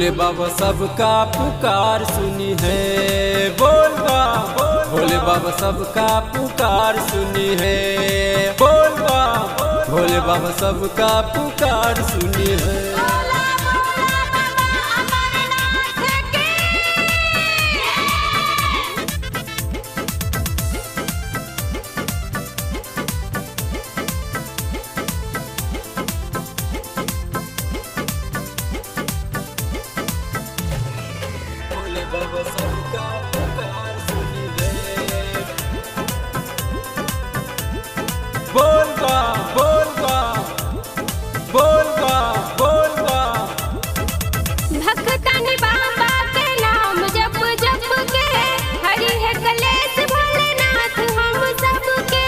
भोले बाबा सबका पुकार सुनी है। बोल बा भोले बाबा सबका पुकार सुनी है। बोल बा भोले बाबा सबका पुकार सुनी है। बाबा सबका पुकार सुनी है। बोल बा बोल बा बोल बा बोल बा। भक्तन बाबा के नाम जप जप के हरि है कलेश भोलेनाथ हम सबके।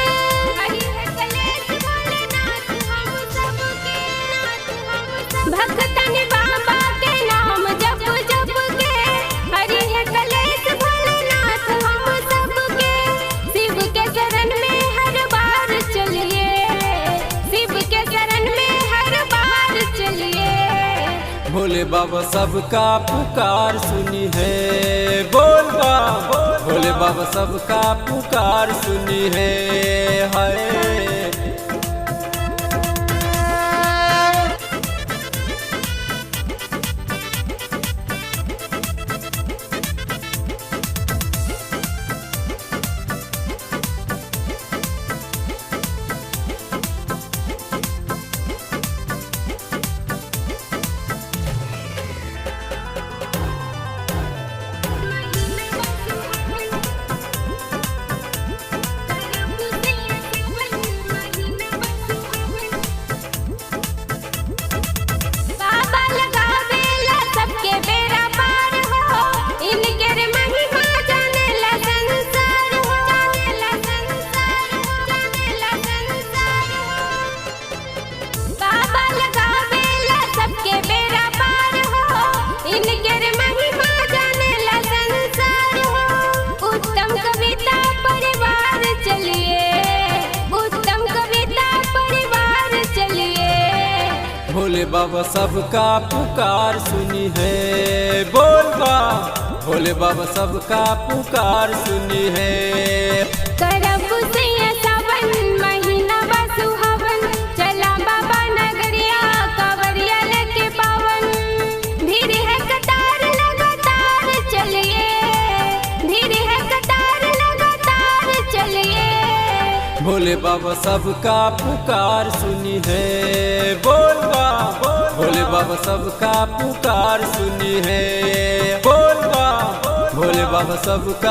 हरि है कलेश भोलेनाथ हम सबके। भक्तन बाबा के नाम जप जप के हरि है कलेश भोलेनाथ हम सबके। शिव के शरण में हर बार चलिए। शिव के शरण में हर बार चलिए। भोले बाबा सबका पुकार सुनी है। बोल बा भोले बाबा सबका पुकार सुनी है। हाय बाबा लगावेला सबके बेड़ा पार हो। इनके रे महिमा जानेला संसार हो। जानेला संसार हो। जानेला संसार हो। बाबा लगावेला सबके बेड़ा पार हो। इनके रे महिमा जानेला संसार हो। उत्तम कविता परिवार चलिए। उत्तम कविता परिवार चलिए। भोले बाबा सबका पुकार सुनी है। बोल बा भोले बाबा सबका पुकार सुनी है। करब से सावन महीना बा सुहावन। चला बाबा नगरिया कांवरिया लेके पावन। भीड़ है कतार लगातार चलिए। भीड़ है कतार लगातार चलिए। भोले बाबा सबका पुकार सुनी है। बोल बा भोले बाबा सबका पुकार सुनी है। बोल बा भोले बाबा सबका